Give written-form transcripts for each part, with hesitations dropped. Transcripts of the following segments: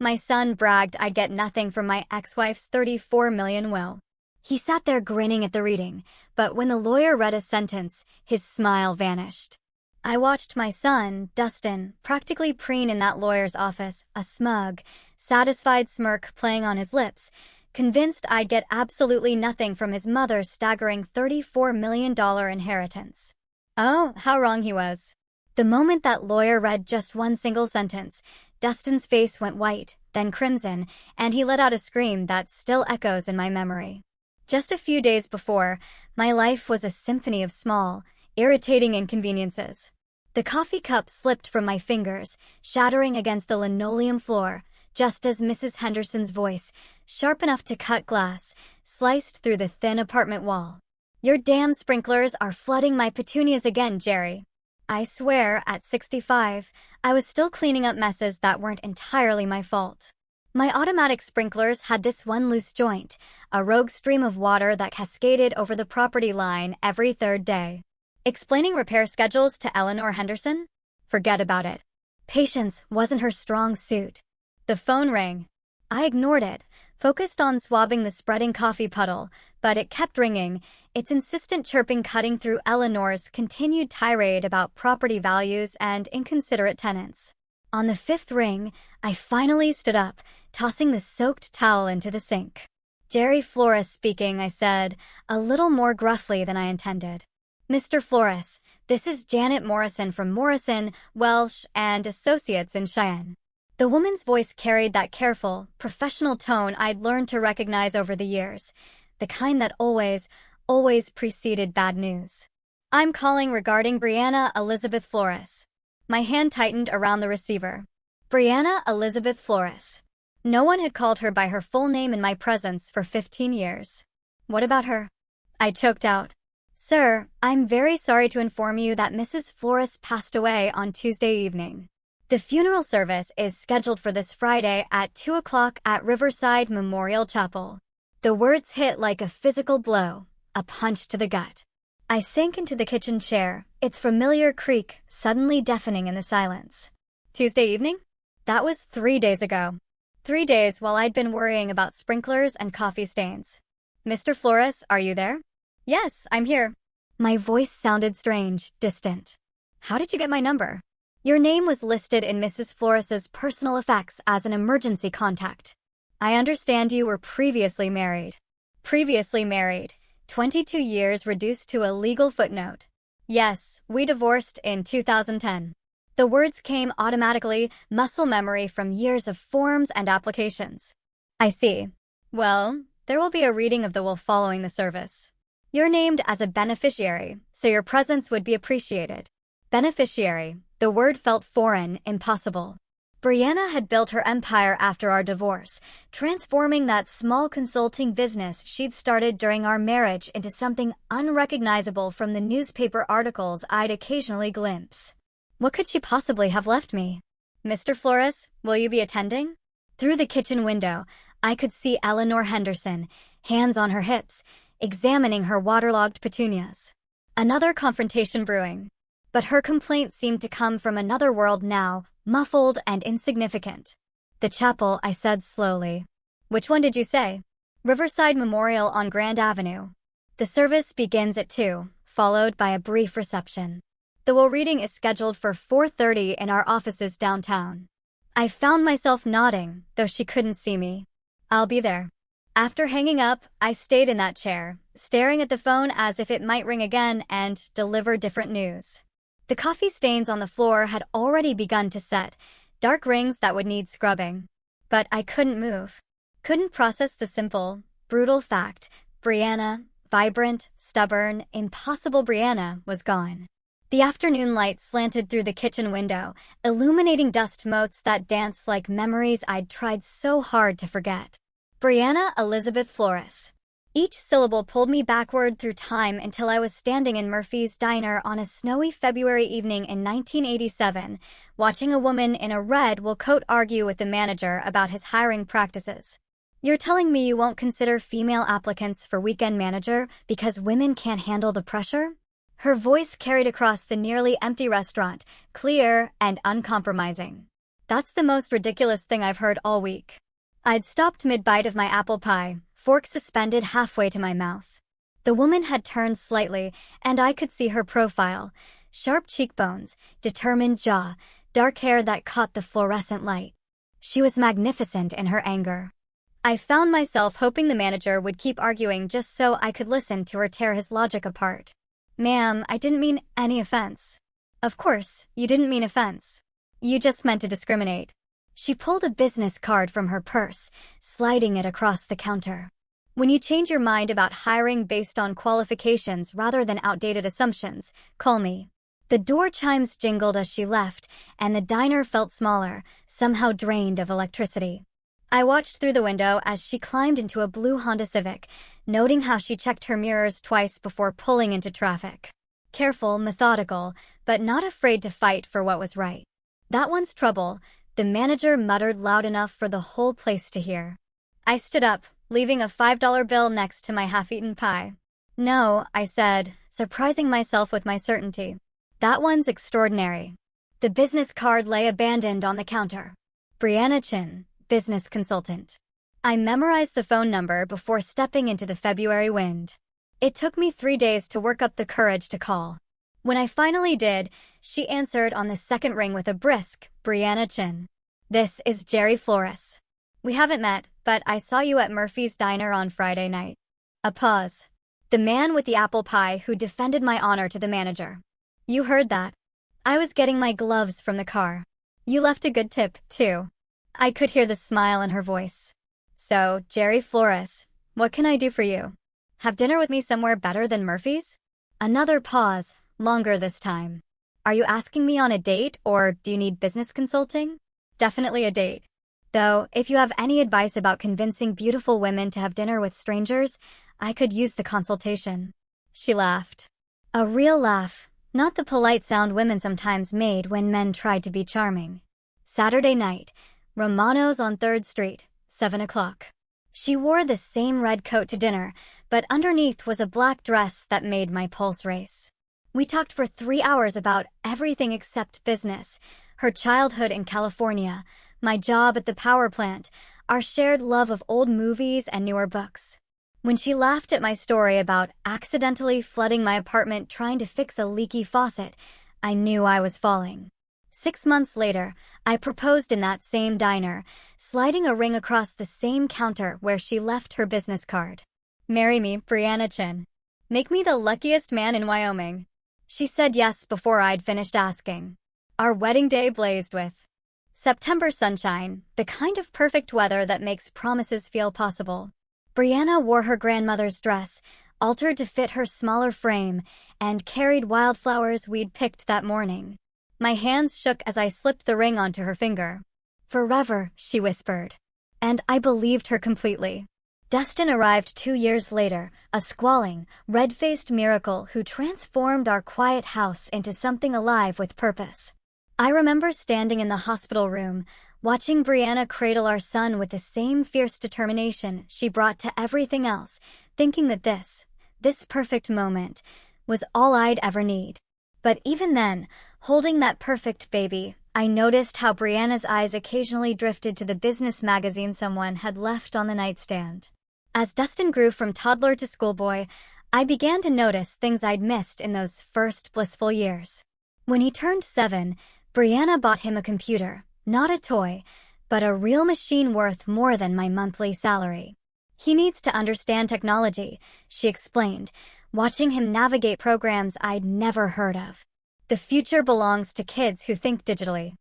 My son bragged I'd get nothing from my ex-wife's $34 million will. He sat there grinning at the reading, but when the lawyer read a sentence, his smile vanished. I watched my son, Dustin, practically preen in that lawyer's office, a smug, satisfied smirk playing on his lips, convinced I'd get absolutely nothing from his mother's staggering $34 million inheritance. Oh, how wrong he was. The moment that lawyer read just one single sentence, Dustin's face went white, then crimson, and he let out a scream that still echoes in my memory. Just a few days before, my life was a symphony of small, irritating inconveniences. The coffee cup slipped from my fingers, shattering against the linoleum floor, just as Mrs. Henderson's voice, sharp enough to cut glass, sliced through the thin apartment wall. "Your damn sprinklers are flooding my petunias again, Jerry." I swear, at 65, I was still cleaning up messes that weren't entirely my fault. My automatic sprinklers had this one loose joint, a rogue stream of water that cascaded over the property line every third day. Explaining repair schedules to Eleanor Henderson? Forget about it. Patience wasn't her strong suit. The phone rang. I ignored it, focused on swabbing the spreading coffee puddle, but it kept ringing, its insistent chirping cutting through Eleanor's continued tirade about property values and inconsiderate tenants. On the fifth ring, I finally stood up, tossing the soaked towel into the sink. "Jerry Flores speaking," I said, a little more gruffly than I intended. "Mr. Flores, this is Janet Morrison from Morrison, Welsh and Associates in Cheyenne." The woman's voice carried that careful, professional tone I'd learned to recognize over the years, the kind that always preceded bad news. "I'm calling regarding Brianna Elizabeth Flores." My hand tightened around the receiver. Brianna Elizabeth Flores. No one had called her by her full name in my presence for 15 years. "What about her?" I choked out. "Sir, I'm very sorry to inform you that Mrs. Flores passed away on Tuesday evening. The funeral service is scheduled for this Friday at 2 o'clock at Riverside Memorial Chapel." The words hit like a physical blow, a punch to the gut. I sank into the kitchen chair, its familiar creak suddenly deafening in the silence. Tuesday evening? That was 3 days ago. 3 days while I'd been worrying about sprinklers and coffee stains. "Mr. Flores, are you there?" "Yes, I'm here." My voice sounded strange, distant. "How did you get my number?" "Your name was listed in Mrs. Flores's personal effects as an emergency contact." "I understand you were previously married." "Previously married. 22 years reduced to a legal footnote." "Yes, we divorced in 2010. The words came automatically, muscle memory from years of forms and applications. "I see. Well, there will be a reading of the will following the service. You're named as a beneficiary, so your presence would be appreciated." Beneficiary. The word felt foreign, impossible. Brianna had built her empire after our divorce, transforming that small consulting business she'd started during our marriage into something unrecognizable from the newspaper articles I'd occasionally glimpse. What could she possibly have left me? "Mr. Flores, will you be attending?" Through the kitchen window, I could see Eleanor Henderson, hands on her hips, examining her waterlogged petunias. Another confrontation brewing. But her complaint seemed to come from another world now, muffled and insignificant. "The chapel," I said slowly. "Which one did you say?" "Riverside Memorial on Grand Avenue. The service begins at 2, followed by a brief reception. The will reading is scheduled for 4:30 in our offices downtown." I found myself nodding, though she couldn't see me. "I'll be there." After hanging up, I stayed in that chair, staring at the phone as if it might ring again and deliver different news. The coffee stains on the floor had already begun to set, dark rings that would need scrubbing. But I couldn't move. Couldn't process the simple, brutal fact: Brianna, vibrant, stubborn, impossible Brianna, was gone. The afternoon light slanted through the kitchen window, illuminating dust motes that danced like memories I'd tried so hard to forget. Brianna Elizabeth Flores. Each syllable pulled me backward through time until I was standing in Murphy's Diner on a snowy February evening in 1987, watching a woman in a red wool coat argue with the manager about his hiring practices. "You're telling me you won't consider female applicants for weekend manager because women can't handle the pressure?" Her voice carried across the nearly empty restaurant, clear and uncompromising. That's the most ridiculous thing I've heard all week. I'd stopped mid-bite of my apple pie, fork suspended halfway to my mouth. The woman had turned slightly, and I could see her profile. Sharp cheekbones, determined jaw, dark hair that caught the fluorescent light. She was magnificent in her anger. I found myself hoping the manager would keep arguing just so I could listen to her tear his logic apart. Ma'am, I didn't mean any offense. Of course, you didn't mean offense. You just meant to discriminate. She pulled a business card from her purse, sliding it across the counter. When you change your mind about hiring based on qualifications rather than outdated assumptions, call me. The door chimes jingled as she left, and the diner felt smaller, somehow drained of electricity. I watched through the window as she climbed into a blue Honda Civic, noting how she checked her mirrors twice before pulling into traffic. Careful, methodical, but not afraid to fight for what was right. That one's trouble, the manager muttered loud enough for the whole place to hear. I stood up, leaving a $5 bill next to my half-eaten pie. No, I said, surprising myself with my certainty. That one's extraordinary. The business card lay abandoned on the counter. Brianna Chin, business consultant. I memorized the phone number before stepping into the February wind. It took me 3 days to work up the courage to call. When I finally did, she answered on the second ring with a brisk, Brianna Chin. This is Jerry Flores. We haven't met, but I saw you at Murphy's Diner on Friday night. A pause. The man with the apple pie who defended my honor to the manager. You heard that. I was getting my gloves from the car. You left a good tip, too. I could hear the smile in her voice. So, Jerry Flores, what can I do for you? Have dinner with me somewhere better than Murphy's? Another pause, longer this time. Are you asking me on a date, or do you need business consulting? Definitely a date. Though, if you have any advice about convincing beautiful women to have dinner with strangers, I could use the consultation. She laughed. A real laugh, not the polite sound women sometimes made when men tried to be charming. Saturday night, Romano's on 3rd Street, 7 o'clock. She wore the same red coat to dinner, but underneath was a black dress that made my pulse race. We talked for 3 hours about everything except business, her childhood in California, my job at the power plant, our shared love of old movies and newer books. When she laughed at my story about accidentally flooding my apartment trying to fix a leaky faucet, I knew I was falling. 6 months later, I proposed in that same diner, sliding a ring across the same counter where she left her business card. Marry me, Brianna Chin. Make me the luckiest man in Wyoming. She said yes before I'd finished asking. Our wedding day blazed with September sunshine, the kind of perfect weather that makes promises feel possible. Brianna wore her grandmother's dress, altered to fit her smaller frame, and carried wildflowers we'd picked that morning. My hands shook as I slipped the ring onto her finger. Forever, she whispered. And I believed her completely. Dustin arrived 2 years later, a squalling, red-faced miracle who transformed our quiet house into something alive with purpose. I remember standing in the hospital room, watching Brianna cradle our son with the same fierce determination she brought to everything else, thinking that this perfect moment, was all I'd ever need. But even then, holding that perfect baby, I noticed how Brianna's eyes occasionally drifted to the business magazine someone had left on the nightstand. As Dustin grew from toddler to schoolboy, I began to notice things I'd missed in those first blissful years. When he turned 7, Brianna bought him a computer, not a toy, but a real machine worth more than my monthly salary. He needs to understand technology, she explained, watching him navigate programs I'd never heard of. The future belongs to kids who think digitally.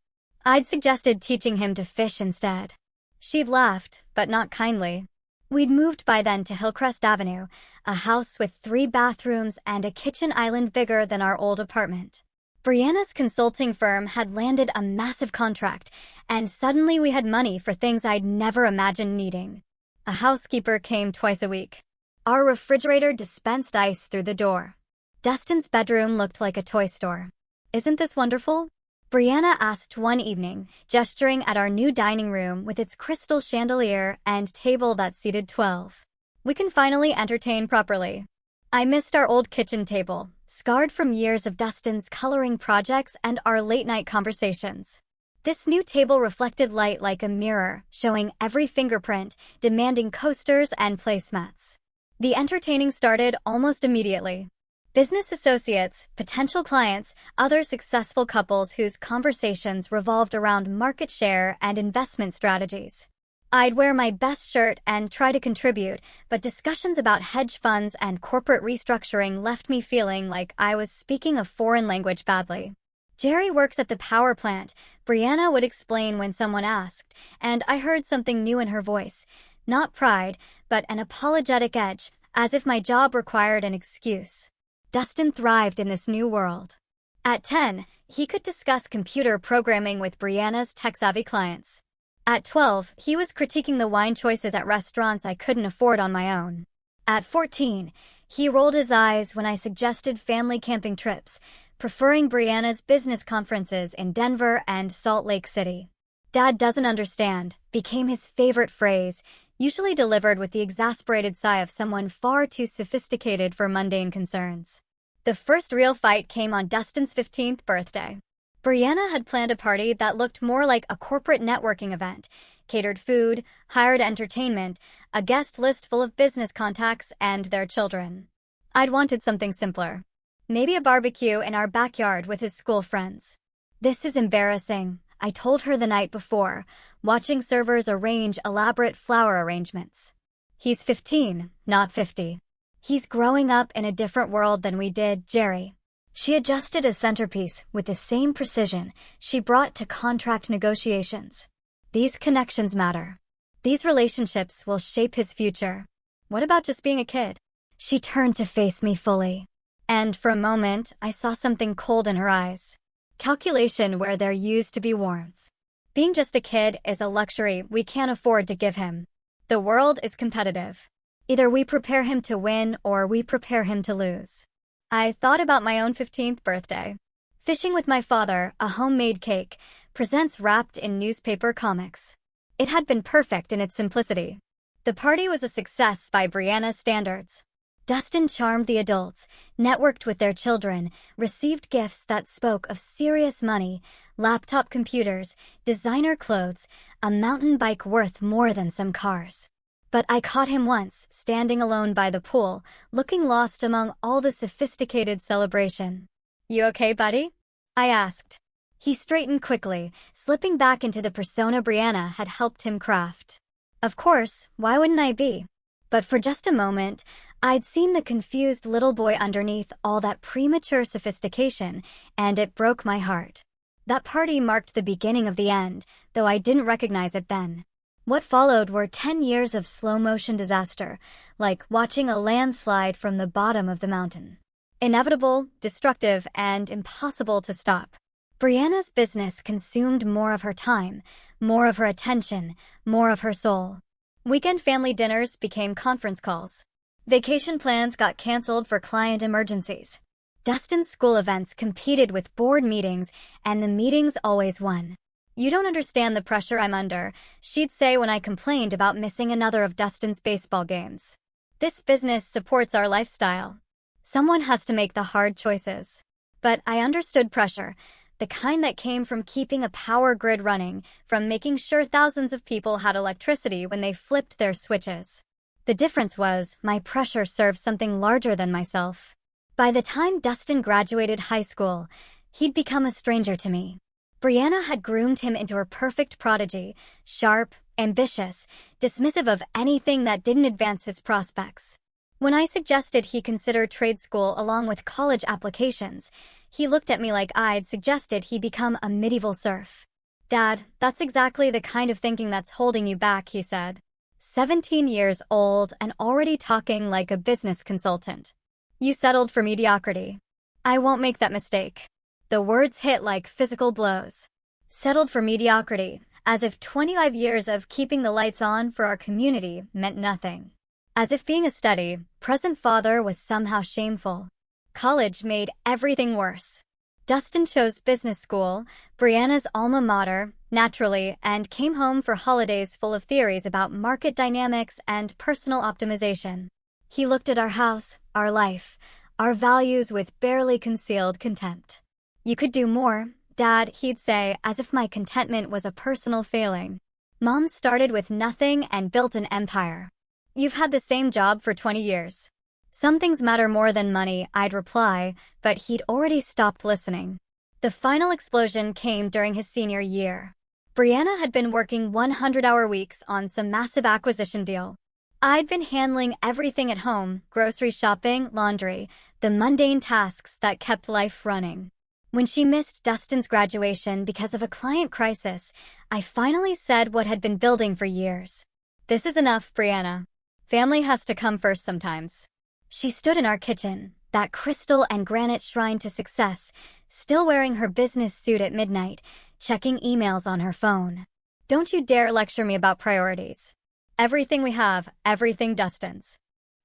I'd suggested teaching him to fish instead. She'd laughed, but not kindly. We'd moved by then to Hillcrest Avenue, a house with 3 bathrooms and a kitchen island bigger than our old apartment. Brianna's consulting firm had landed a massive contract, and suddenly we had money for things I'd never imagined needing. A housekeeper came twice a week. Our refrigerator dispensed ice through the door. Dustin's bedroom looked like a toy store. Isn't this wonderful? Brianna asked one evening, gesturing at our new dining room with its crystal chandelier and table that seated 12. We can finally entertain properly. I missed our old kitchen table, scarred from years of Dustin's coloring projects and our late-night conversations. This new table reflected light like a mirror, showing every fingerprint, demanding coasters and placemats. The entertaining started almost immediately. Business associates, potential clients, other successful couples whose conversations revolved around market share and investment strategies. I'd wear my best shirt and try to contribute, but discussions about hedge funds and corporate restructuring left me feeling like I was speaking a foreign language badly. Jerry works at the power plant, Brianna would explain when someone asked, and I heard something new in her voice. Not pride, but an apologetic edge, as if my job required an excuse. Dustin thrived in this new world. At 10, he could discuss computer programming with Brianna's tech-savvy clients. At 12, he was critiquing the wine choices at restaurants I couldn't afford on my own. At 14, he rolled his eyes when I suggested family camping trips, preferring Brianna's business conferences in Denver and Salt Lake City. "Dad doesn't understand" became his favorite phrase, usually delivered with the exasperated sigh of someone far too sophisticated for mundane concerns. The first real fight came on Dustin's 15th birthday. Brianna had planned a party that looked more like a corporate networking event, catered food, hired entertainment, a guest list full of business contacts, and their children. I'd wanted something simpler. Maybe a barbecue in our backyard with his school friends. "This is embarrassing," I told her the night before, watching servers arrange elaborate flower arrangements. "He's 15, not 50. He's growing up in a different world than we did, Jerry." She adjusted a centerpiece with the same precision she brought to contract negotiations. "These connections matter. These relationships will shape his future. What about just being a kid?" She turned to face me fully. And for a moment, I saw something cold in her eyes. Calculation where there used to be warmth. Being just a kid is a luxury we can't afford to give him. The world is competitive. Either we prepare him to win or we prepare him to lose. I thought about my own 15th birthday. Fishing with my father, a homemade cake, presents wrapped in newspaper comics. It had been perfect in its simplicity. The party was a success by Brianna's standards. Dustin charmed the adults, networked with their children, received gifts that spoke of serious money, laptop computers, designer clothes, a mountain bike worth more than some cars. But I caught him once, standing alone by the pool, looking lost among all the sophisticated celebration. "You okay, buddy?" I asked. He straightened quickly, slipping back into the persona Brianna had helped him craft. Of course, why wouldn't I be? But for just a moment, I'd seen the confused little boy underneath all that premature sophistication, and it broke my heart. That party marked the beginning of the end, though I didn't recognize it then. What followed were 10 years of slow-motion disaster, like watching a landslide from the bottom of the mountain. Inevitable, destructive, and impossible to stop. Brianna's business consumed more of her time, more of her attention, more of her soul. Weekend family dinners became conference calls. Vacation plans got canceled for client emergencies. Dustin's school events competed with board meetings, and the meetings always won. "You don't understand the pressure I'm under," she'd say when I complained about missing another of Dustin's baseball games. "This business supports our lifestyle. Someone has to make the hard choices." But I understood pressure, the kind that came from keeping a power grid running, from making sure thousands of people had electricity when they flipped their switches. The difference was, my pressure served something larger than myself. By the time Dustin graduated high school, he'd become a stranger to me. Brianna had groomed him into her perfect prodigy, sharp, ambitious, dismissive of anything that didn't advance his prospects. When I suggested he consider trade school along with college applications, he looked at me like I'd suggested he become a medieval serf. "Dad, that's exactly the kind of thinking that's holding you back," he said. 17 years old and already talking like a business consultant. "You settled for mediocrity." I won't make that mistake. The words hit like physical blows. Settled for mediocrity, as if 25 years of keeping the lights on for our community meant nothing. As if being a steady, present father was somehow shameful. College made everything worse. Dustin chose business school, Brianna's alma mater, naturally, and came home for holidays full of theories about market dynamics and personal optimization. He looked at our house, our life, our values with barely concealed contempt. "You could do more. Dad, he'd say, as if my contentment was a personal failing. Mom started with nothing and built an empire. You've had the same job for 20 years. Some things matter more than money, I'd reply, but he'd already stopped listening. The final explosion came during his senior year. Brianna had been working 100-hour weeks on some massive acquisition deal. I'd been handling everything at home, grocery shopping, laundry, the mundane tasks that kept life running. When she missed Dustin's graduation because of a client crisis, I finally said what had been building for years. This is enough, Brianna. Family has to come first sometimes. She stood in our kitchen, that crystal and granite shrine to success, still wearing her business suit at midnight, checking emails on her phone. Don't you dare lecture me about priorities. Everything we have, everything Dustin's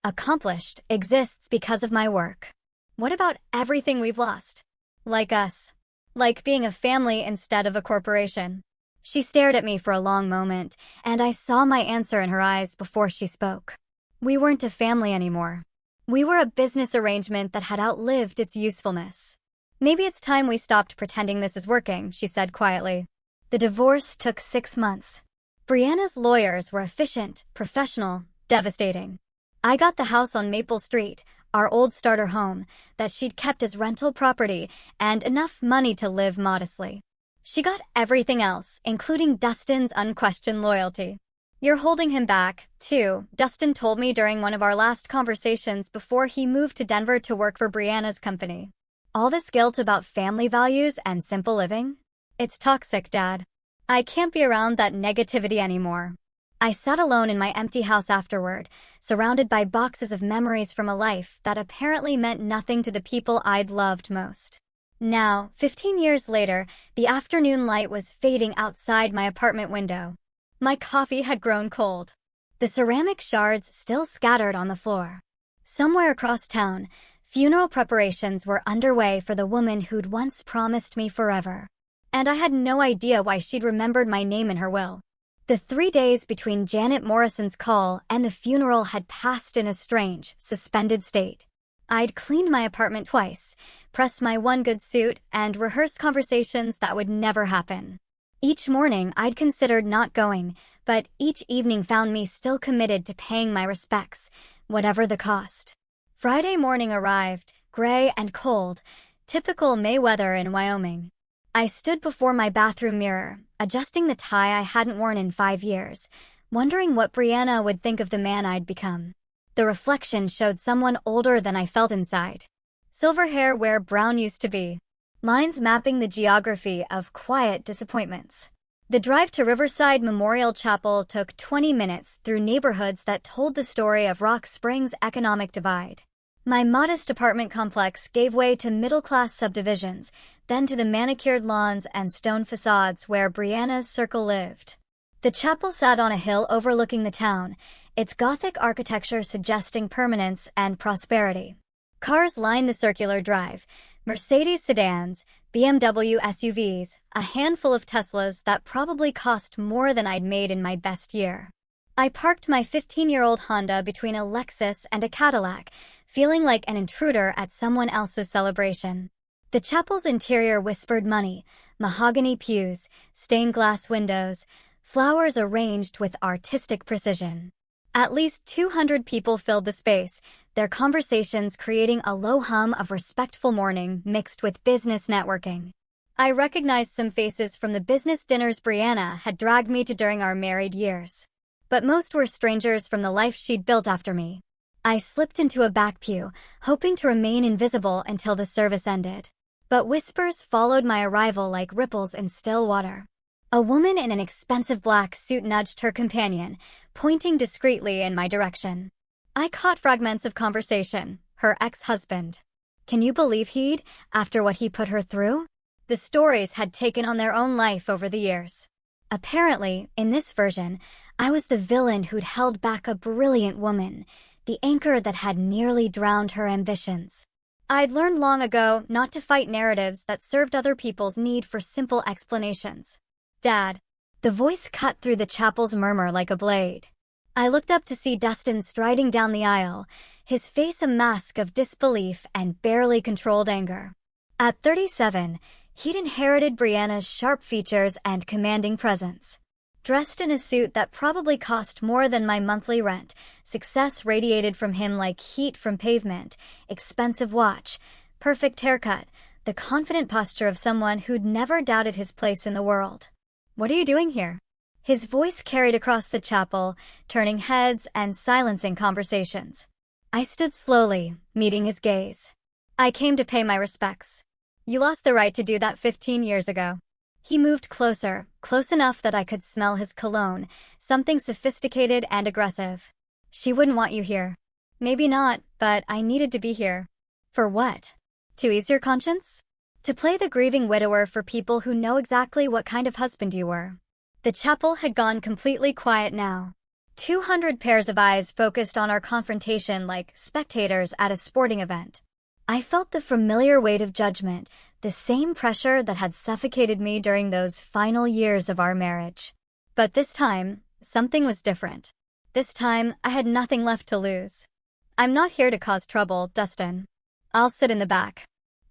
accomplished, exists because of my work. What about everything we've lost? Like us. Like being a family instead of a corporation. She stared at me for a long moment, and I saw my answer in her eyes before she spoke. We weren't a family anymore. We were a business arrangement that had outlived its usefulness. Maybe it's time we stopped pretending this is working, she said quietly. The divorce took 6 months. Brianna's lawyers were efficient, professional, devastating. I got the house on Maple Street, our old starter home, that she'd kept as rental property and enough money to live modestly. She got everything else, including Dustin's unquestioned loyalty. You're holding him back, too, Dustin told me during one of our last conversations before he moved to Denver to work for Brianna's company. All this guilt about family values and simple living? It's toxic, Dad. I can't be around that negativity anymore. I sat alone in my empty house afterward, surrounded by boxes of memories from a life that apparently meant nothing to the people I'd loved most. Now, 15 years later, the afternoon light was fading outside my apartment window. My coffee had grown cold. The ceramic shards still scattered on the floor. Somewhere across town, funeral preparations were underway for the woman who'd once promised me forever. And I had no idea why she'd remembered my name in her will. The 3 days between Janet Morrison's call and the funeral had passed in a strange, suspended state. I'd cleaned my apartment twice, pressed my one good suit, and rehearsed conversations that would never happen. Each morning, I'd considered not going, but each evening found me still committed to paying my respects, whatever the cost. Friday morning arrived, gray and cold, typical May weather in Wyoming. I stood before my bathroom mirror, adjusting the tie I hadn't worn in 5 years, wondering what Brianna would think of the man I'd become. The reflection showed someone older than I felt inside. Silver hair where brown used to be. Lines mapping the geography of quiet disappointments. The drive to Riverside Memorial Chapel took 20 minutes through neighborhoods that told the story of Rock Springs' economic divide. My modest apartment complex gave way to middle-class subdivisions, then to the manicured lawns and stone facades where Brianna's circle lived. The chapel sat on a hill overlooking the town, its Gothic architecture suggesting permanence and prosperity. Cars lined the circular drive, Mercedes sedans, BMW SUVs, a handful of Teslas that probably cost more than I'd made in my best year. I parked my 15-year-old Honda between a Lexus and a Cadillac, feeling like an intruder at someone else's celebration. The chapel's interior whispered money, mahogany pews, stained glass windows, flowers arranged with artistic precision. At least 200 people filled the space, their conversations creating a low hum of respectful mourning mixed with business networking. I recognized some faces from the business dinners Brianna had dragged me to during our married years. But most were strangers from the life she'd built after me. I slipped into a back pew, hoping to remain invisible until the service ended. But whispers followed my arrival like ripples in still water. A woman in an expensive black suit nudged her companion, pointing discreetly in my direction. I caught fragments of conversation, her ex-husband. Can you believe after what he put her through? The stories had taken on their own life over the years. Apparently, in this version, I was the villain who'd held back a brilliant woman, the anchor that had nearly drowned her ambitions. I'd learned long ago not to fight narratives that served other people's need for simple explanations. Dad. The voice cut through the chapel's murmur like a blade. I looked up to see Dustin striding down the aisle, his face a mask of disbelief and barely controlled anger. At 37, He'd inherited Brianna's sharp features and commanding presence. Dressed in a suit that probably cost more than my monthly rent, success radiated from him like heat from pavement, expensive watch, perfect haircut, the confident posture of someone who'd never doubted his place in the world. "What are you doing here?" His voice carried across the chapel, turning heads and silencing conversations. I stood slowly, meeting his gaze. "I came to pay my respects. You lost the right to do that 15 years ago." He moved closer, close enough that I could smell his cologne, something sophisticated and aggressive. "She wouldn't want you here." "Maybe not, but I needed to be here." "For what? To ease your conscience? To play the grieving widower for people who know exactly what kind of husband you were." The chapel had gone completely quiet now. 200 pairs of eyes focused on our confrontation like spectators at a sporting event. I felt the familiar weight of judgment, the same pressure that had suffocated me during those final years of our marriage. But this time, something was different. This time, I had nothing left to lose. "I'm not here to cause trouble, Dustin. I'll sit in the back.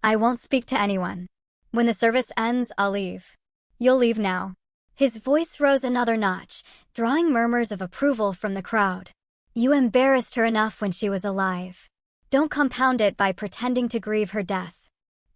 I won't speak to anyone. When the service ends, I'll leave." "You'll leave now." His voice rose another notch, drawing murmurs of approval from the crowd. "You embarrassed her enough when she was alive. Don't compound it by pretending to grieve her death."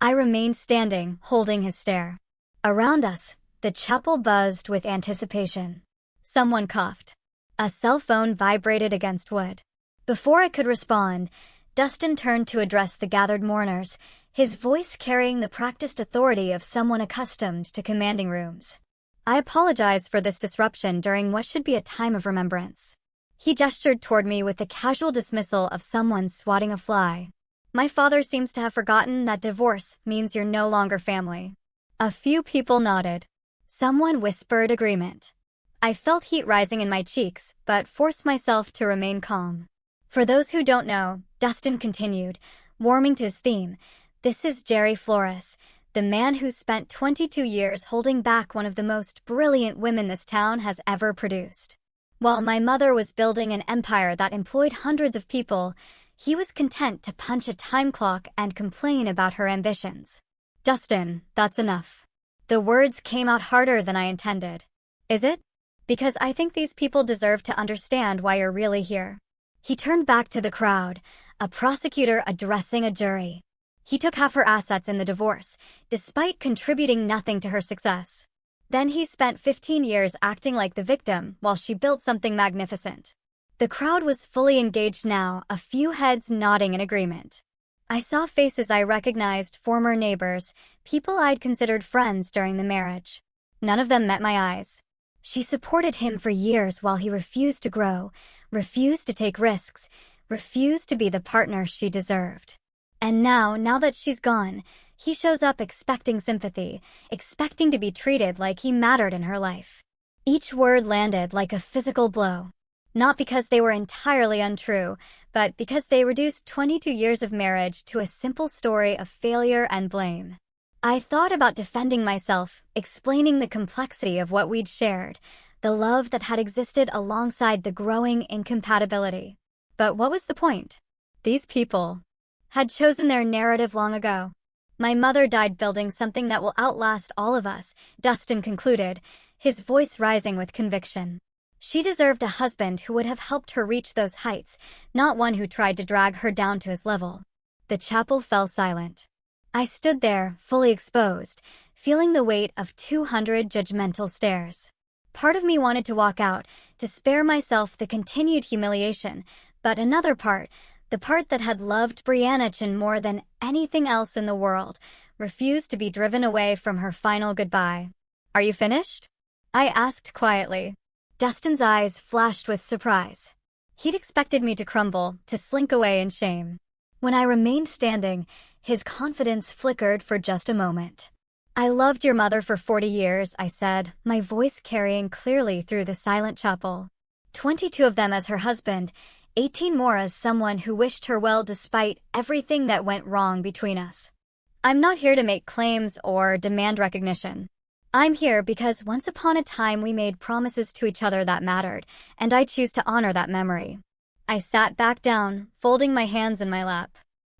I remained standing, holding his stare. Around us, the chapel buzzed with anticipation. Someone coughed. A cell phone vibrated against wood. Before I could respond, Dustin turned to address the gathered mourners, his voice carrying the practiced authority of someone accustomed to commanding rooms. "I apologize for this disruption during what should be a time of remembrance." He gestured toward me with the casual dismissal of someone swatting a fly. "My father seems to have forgotten that divorce means you're no longer family." A few people nodded. Someone whispered agreement. I felt heat rising in my cheeks, but forced myself to remain calm. "For those who don't know," Dustin continued, warming to his theme, "this is Jerry Flores, the man who spent 22 years holding back one of the most brilliant women this town has ever produced. While my mother was building an empire that employed hundreds of people, he was content to punch a time clock and complain about her ambitions." "Dustin, that's enough." The words came out harder than I intended. "Is it? Because I think these people deserve to understand why you're really here." He turned back to the crowd, a prosecutor addressing a jury. He took half her assets in the divorce, despite contributing nothing to her success. Then he spent 15 years acting like the victim while she built something magnificent. The crowd was fully engaged now, a few heads nodding in agreement. I saw faces I recognized, former neighbors, people I'd considered friends during the marriage. None of them met my eyes. She supported him for years while he refused to grow, refused to take risks, refused to be the partner she deserved. And now that she's gone, he shows up expecting sympathy, expecting to be treated like he mattered in her life. Each word landed like a physical blow. Not because they were entirely untrue, but because they reduced 22 years of marriage to a simple story of failure and blame. I thought about defending myself, explaining the complexity of what we'd shared, the love that had existed alongside the growing incompatibility. But what was the point? These people had chosen their narrative long ago. "My mother died building something that will outlast all of us," Dustin concluded, his voice rising with conviction. "She deserved a husband who would have helped her reach those heights, not one who tried to drag her down to his level." The chapel fell silent. I stood there, fully exposed, feeling the weight of 200 judgmental stares. Part of me wanted to walk out, to spare myself the continued humiliation, but another part, the part that had loved Brianna Chin more than anything else in the world, refused to be driven away from her final goodbye. "Are you finished?" I asked quietly. Dustin's eyes flashed with surprise. He'd expected me to crumble, to slink away in shame. When I remained standing, his confidence flickered for just a moment. "I loved your mother for 40 years, I said, my voice carrying clearly through the silent chapel. 22 of them as her husband, 18 more as someone who wished her well despite everything that went wrong between us. I'm not here to make claims or demand recognition. I'm here because once upon a time we made promises to each other that mattered, and I choose to honor that memory." I sat back down, folding my hands in my lap.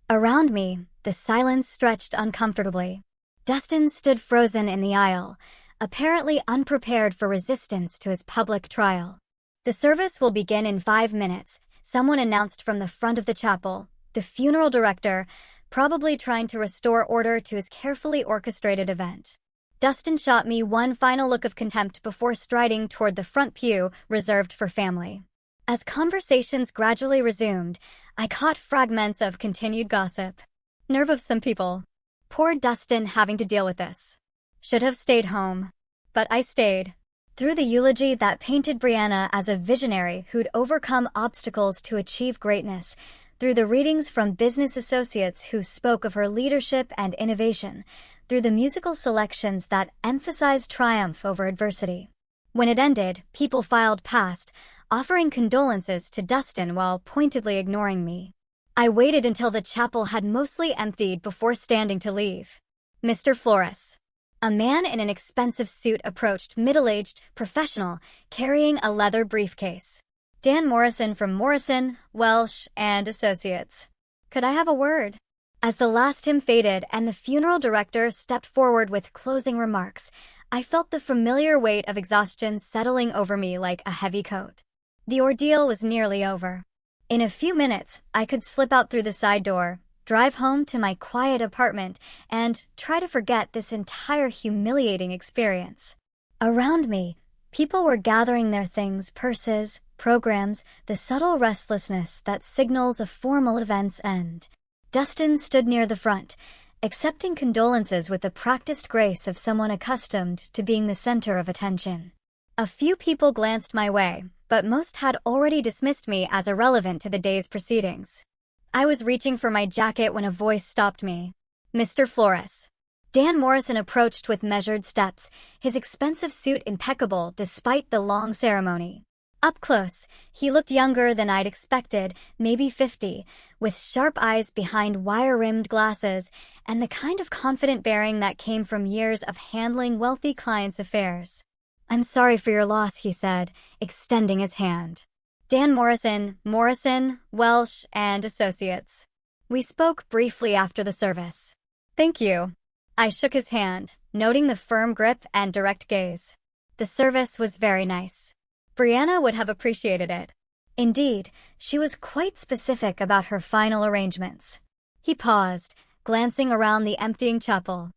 Around me, the silence stretched uncomfortably. Dustin stood frozen in the aisle, apparently unprepared for resistance to his public trial. "The service will begin in 5 minutes," someone announced from the front of the chapel, the funeral director, probably trying to restore order to his carefully orchestrated event. Dustin shot me one final look of contempt before striding toward the front pew reserved for family. As conversations gradually resumed, I caught fragments of continued gossip. "Nerve of some people. Poor Dustin having to deal with this. Should have stayed home. But I stayed." Through the eulogy that painted Brianna as a visionary who'd overcome obstacles to achieve greatness, through the readings from business associates who spoke of her leadership and innovation, through the musical selections that emphasized triumph over adversity. When it ended, people filed past, offering condolences to Dustin while pointedly ignoring me. I waited until the chapel had mostly emptied before standing to leave. "Mr. Flores." A man in an expensive suit approached, middle-aged, professional, carrying a leather briefcase. "Dan Morrison from Morrison, Welsh and Associates. Could I have a word?" As the last hymn faded and the funeral director stepped forward with closing remarks, I felt the familiar weight of exhaustion settling over me like a heavy coat. The ordeal was nearly over. In a few minutes, I could slip out through the side door, drive home to my quiet apartment, and try to forget this entire humiliating experience. Around me, people were gathering their things, purses, programs, the subtle restlessness that signals a formal event's end. Dustin stood near the front, accepting condolences with the practiced grace of someone accustomed to being the center of attention. A few people glanced my way, but most had already dismissed me as irrelevant to the day's proceedings. I was reaching for my jacket when a voice stopped me. "Mr. Flores." Dan Morrison approached with measured steps, his expensive suit impeccable despite the long ceremony. Up close, he looked younger than I'd expected, maybe 50, with sharp eyes behind wire-rimmed glasses and the kind of confident bearing that came from years of handling wealthy clients' affairs. "I'm sorry for your loss," he said, extending his hand. "Dan Morrison, Morrison, Welsh and Associates." We spoke briefly after the service. "Thank you." I shook his hand, noting the firm grip and direct gaze. The service was very nice. Brianna would have appreciated it. Indeed, she was quite specific about her final arrangements. He paused, glancing around the emptying chapel.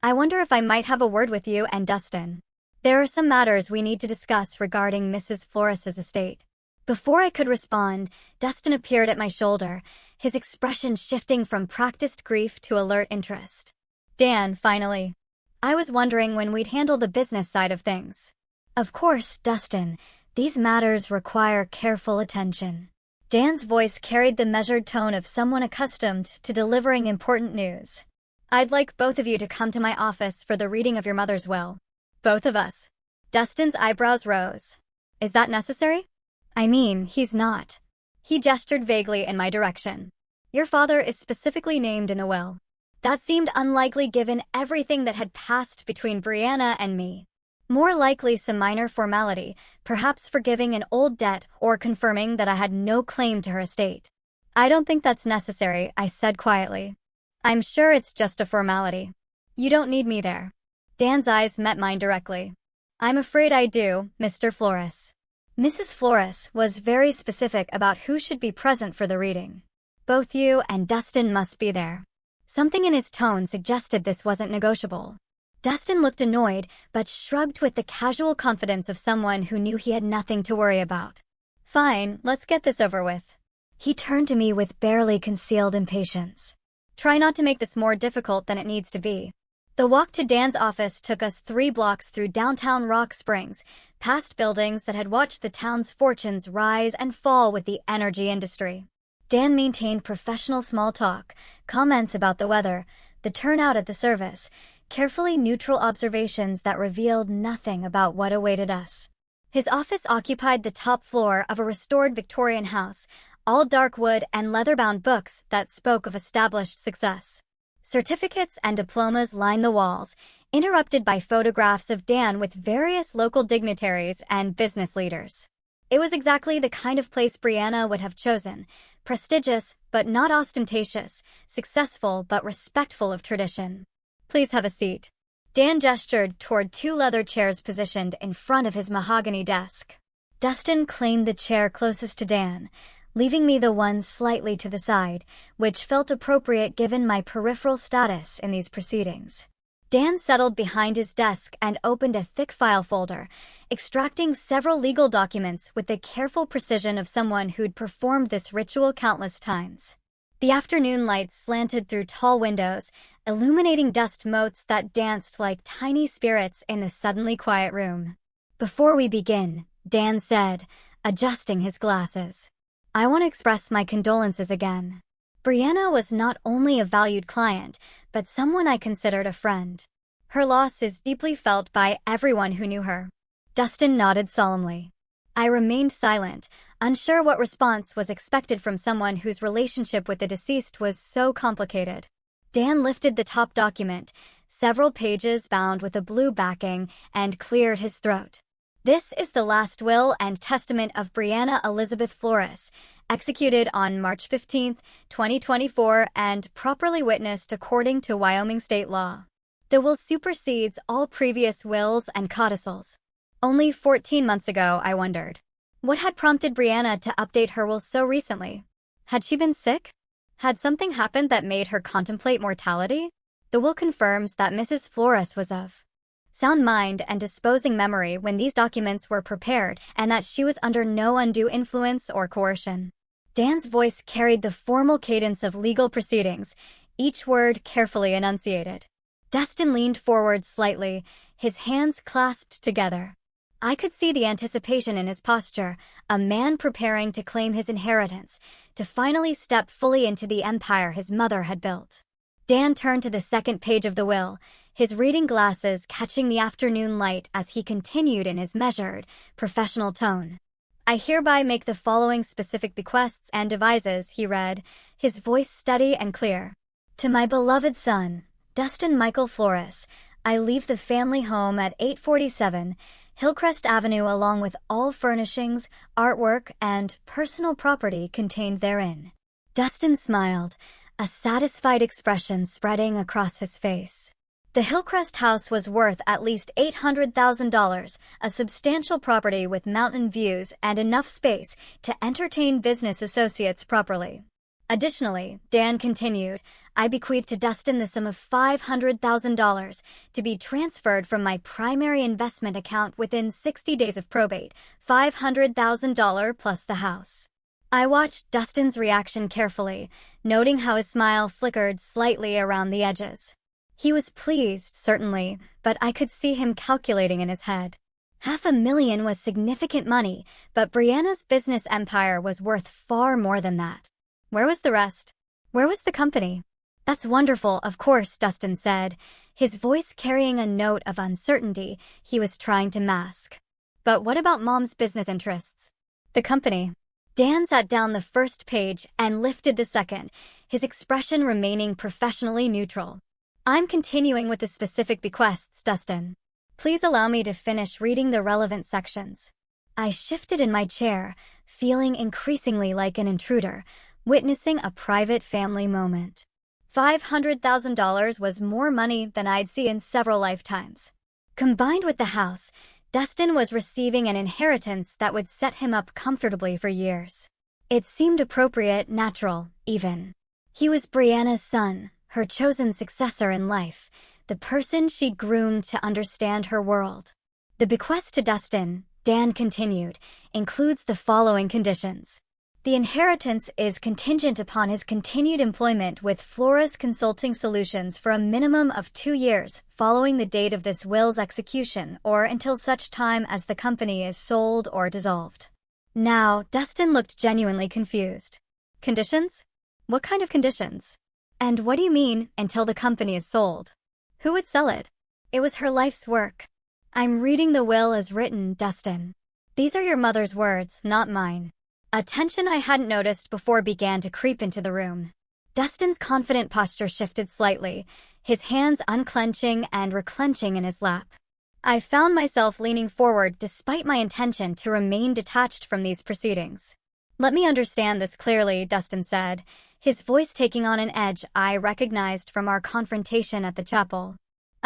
"I wonder if I might have a word with you and Dustin. There are some matters we need to discuss regarding Mrs. Flores's estate." Before I could respond, Dustin appeared at my shoulder, his expression shifting from practiced grief to alert interest. "Dan, finally. I was wondering when we'd handle the business side of things." "Of course, Dustin. These matters require careful attention." Dan's voice carried the measured tone of someone accustomed to delivering important news. "I'd like both of you to come to my office for the reading of your mother's will." "Both of us?" Dustin's eyebrows rose. "Is that necessary?" "I mean, he's not." He gestured vaguely in my direction. "Your father is specifically named in the will." That seemed unlikely given everything that had passed between Brianna and me. More likely some minor formality, perhaps forgiving an old debt or confirming that I had no claim to her estate. "I don't think that's necessary," I said quietly. "I'm sure it's just a formality. You don't need me there." Dan's eyes met mine directly. "I'm afraid I do, Mr. Flores." Mrs. Flores was very specific about who should be present for the reading. "Both you and Dustin must be there." Something in his tone suggested this wasn't negotiable. Dustin looked annoyed, but shrugged with the casual confidence of someone who knew he had nothing to worry about. "Fine, let's get this over with." He turned to me with barely concealed impatience. "Try not to make this more difficult than it needs to be." The walk to Dan's office took us 3 blocks through downtown Rock Springs, past buildings that had watched the town's fortunes rise and fall with the energy industry. Dan maintained professional small talk, comments about the weather, the turnout at the service, carefully neutral observations that revealed nothing about what awaited us. His office occupied the top floor of a restored Victorian house, all dark wood and leather-bound books that spoke of established success. Certificates and diplomas lined the walls, interrupted by photographs of Dan with various local dignitaries and business leaders. It was exactly the kind of place Brianna would have chosen, prestigious but not ostentatious, successful but respectful of tradition. Please have a seat. Dan gestured toward two leather chairs positioned in front of his mahogany desk. Dustin claimed the chair closest to Dan, leaving me the one slightly to the side, which felt appropriate given my peripheral status in these proceedings. Dan settled behind his desk and opened a thick file folder, extracting several legal documents with the careful precision of someone who'd performed this ritual countless times. The afternoon light slanted through tall windows, illuminating dust motes that danced like tiny spirits in the suddenly quiet room. "Before we begin," Dan said, adjusting his glasses, "I want to express my condolences again. Brianna was not only a valued client, but someone I considered a friend. Her loss is deeply felt by everyone who knew her." Dustin nodded solemnly. I remained silent, unsure what response was expected from someone whose relationship with the deceased was so complicated. Dan lifted the top document, several pages bound with a blue backing, and cleared his throat. "This is the last will and testament of Brianna Elizabeth Flores, executed on March 15, 2024, and properly witnessed according to Wyoming state law. The will supersedes all previous wills and codicils." Only 14 months ago, I wondered. What had prompted Brianna to update her will so recently? Had she been sick? Had something happened that made her contemplate mortality? The will confirms that Mrs. Flores was of sound mind and disposing memory when these documents were prepared, and that she was under no undue influence or coercion. Dan's voice carried the formal cadence of legal proceedings, each word carefully enunciated. Dustin leaned forward slightly, his hands clasped together. I could see the anticipation in his posture, a man preparing to claim his inheritance, to finally step fully into the empire his mother had built. Dan turned to the second page of the will, his reading glasses catching the afternoon light as he continued in his measured, professional tone. "I hereby make the following specific bequests and devises," he read, his voice steady and clear. "To my beloved son, Dustin Michael Flores, I leave the family home at 847 Hillcrest Avenue along with all furnishings, artwork, and personal property contained therein." Dustin smiled, a satisfied expression spreading across his face. The Hillcrest house was worth at least $800,000, a substantial property with mountain views and enough space to entertain business associates properly. Additionally, Dan continued, "I bequeath to Dustin the sum of $500,000 to be transferred from my primary investment account within 60 days of probate, $500,000 plus the house." I watched Dustin's reaction carefully, noting how his smile flickered slightly around the edges. He was pleased, certainly, but I could see him calculating in his head. $500,000 was significant money, but Brianna's business empire was worth far more than that. Where was the rest? Where was the company? "That's wonderful, of course," Dustin said, his voice carrying a note of uncertainty he was trying to mask. "But what about Mom's business interests? The company?" Dan sat down the first page and lifted the second, his expression remaining professionally neutral. "I'm continuing with the specific bequests, Dustin. Please allow me to finish reading the relevant sections." I shifted in my chair, feeling increasingly like an intruder, witnessing a private family moment. $500,000 was more money than I'd seen in several lifetimes. Combined with the house, Dustin was receiving an inheritance that would set him up comfortably for years. It seemed appropriate, natural, even. He was Brianna's son, her chosen successor in life, the person she'd groomed to understand her world. "The bequest to Dustin," Dan continued, "includes the following conditions. The inheritance is contingent upon his continued employment with Flores Consulting Solutions for a minimum of 2 years following the date of this will's execution or until such time as the company is sold or dissolved." Now, Dustin looked genuinely confused. "Conditions? What kind of conditions? And what do you mean, until the company is sold? Who would sell it? It was her life's work." "I'm reading the will as written, Dustin. These are your mother's words, not mine." A tension I hadn't noticed before began to creep into the room. Dustin's confident posture shifted slightly, his hands unclenching and reclenching in his lap. I found myself leaning forward despite my intention to remain detached from these proceedings. "Let me understand this clearly," Dustin said, his voice taking on an edge I recognized from our confrontation at the chapel.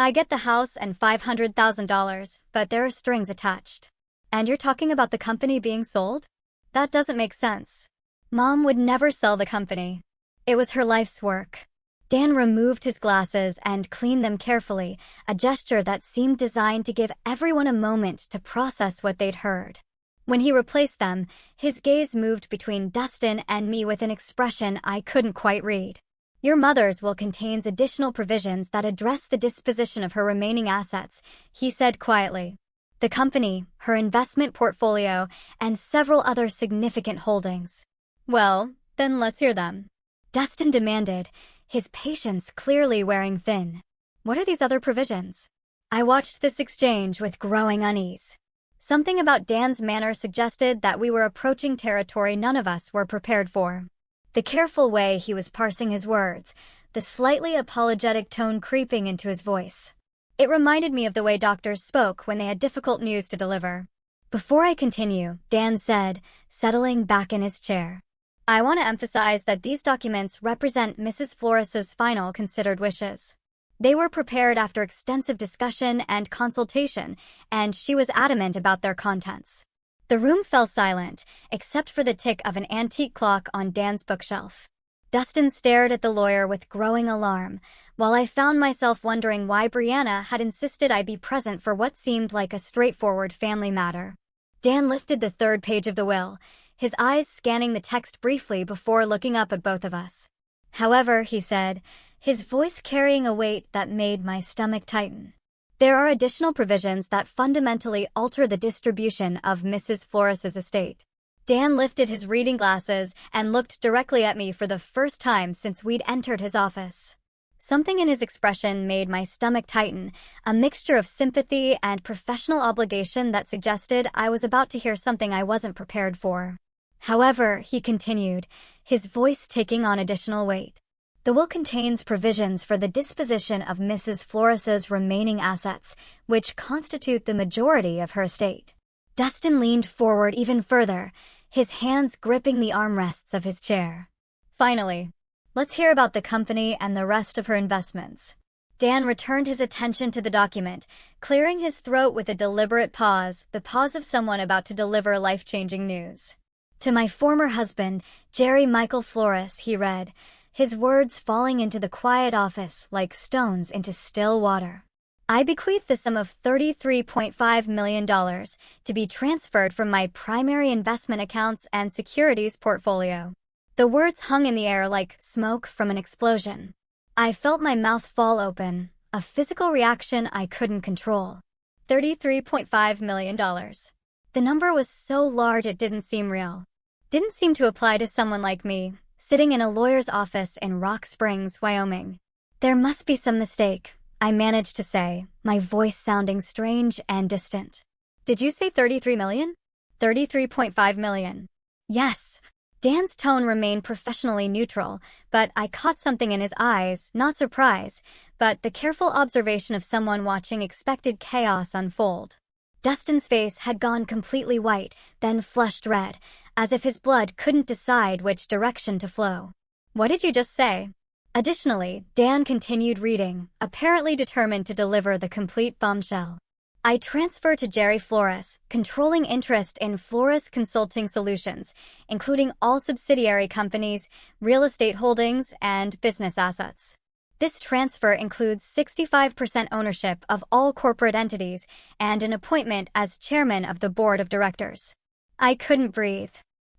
I get the house and $500,000, but there are strings attached. And you're talking about the company being sold? That doesn't make sense. Mom would never sell the company. It was her life's work. Dan removed his glasses and cleaned them carefully, a gesture that seemed designed to give everyone a moment to process what they'd heard. When he replaced them, his gaze moved between Dustin and me with an expression I couldn't quite read. Your mother's will contains additional provisions that address the disposition of her remaining assets, he said quietly. The company, her investment portfolio, and several other significant holdings. Well, then let's hear them. Dustin demanded, his patience clearly wearing thin. What are these other provisions? I watched this exchange with growing unease. Something about Dan's manner suggested that we were approaching territory none of us were prepared for. The careful way he was parsing his words, the slightly apologetic tone creeping into his voice. It reminded me of the way doctors spoke when they had difficult news to deliver. Before I continue, Dan said, settling back in his chair. I want to emphasize that these documents represent Mrs. Flores's final considered wishes. They were prepared after extensive discussion and consultation, and she was adamant about their contents. The room fell silent, except for the tick of an antique clock on Dan's bookshelf. Dustin stared at the lawyer with growing alarm, while I found myself wondering why Brianna had insisted I be present for what seemed like a straightforward family matter. Dan lifted the third page of the will, his eyes scanning the text briefly before looking up at both of us. However, he said, his voice carrying a weight that made my stomach tighten. There are additional provisions that fundamentally alter the distribution of Mrs. Flores's estate. Dan lifted his reading glasses and looked directly at me for the first time since we'd entered his office. Something in his expression made my stomach tighten, a mixture of sympathy and professional obligation that suggested I was about to hear something I wasn't prepared for. However, he continued, his voice taking on additional weight. The will contains provisions for the disposition of Mrs. Flores's remaining assets, which constitute the majority of her estate. Dustin leaned forward even further, his hands gripping the armrests of his chair. Finally, let's hear about the company and the rest of her investments. Dan returned his attention to the document, clearing his throat with a deliberate pause, the pause of someone about to deliver life-changing news. To my former husband, Jerry Michael Flores, he read, his words falling into the quiet office like stones into still water. I bequeath the sum of $33.5 million to be transferred from my primary investment accounts and securities portfolio. The words hung in the air like smoke from an explosion. I felt my mouth fall open, a physical reaction I couldn't control. $33.5 million. The number was so large it didn't seem real. Didn't seem to apply to someone like me, sitting in a lawyer's office in Rock Springs, Wyoming. There must be some mistake, I managed to say, my voice sounding strange and distant. Did you say 33 million? 33.5 million. Yes. Dan's tone remained professionally neutral, but I caught something in his eyes, not surprise, but the careful observation of someone watching expected chaos unfold. Dustin's face had gone completely white, then flushed red, as if his blood couldn't decide which direction to flow. What did you just say? Additionally, Dan continued reading, apparently determined to deliver the complete bombshell. I transfer to Jerry Flores, controlling interest in Flores Consulting Solutions, including all subsidiary companies, real estate holdings, and business assets. This transfer includes 65% ownership of all corporate entities and an appointment as chairman of the board of directors. I couldn't breathe.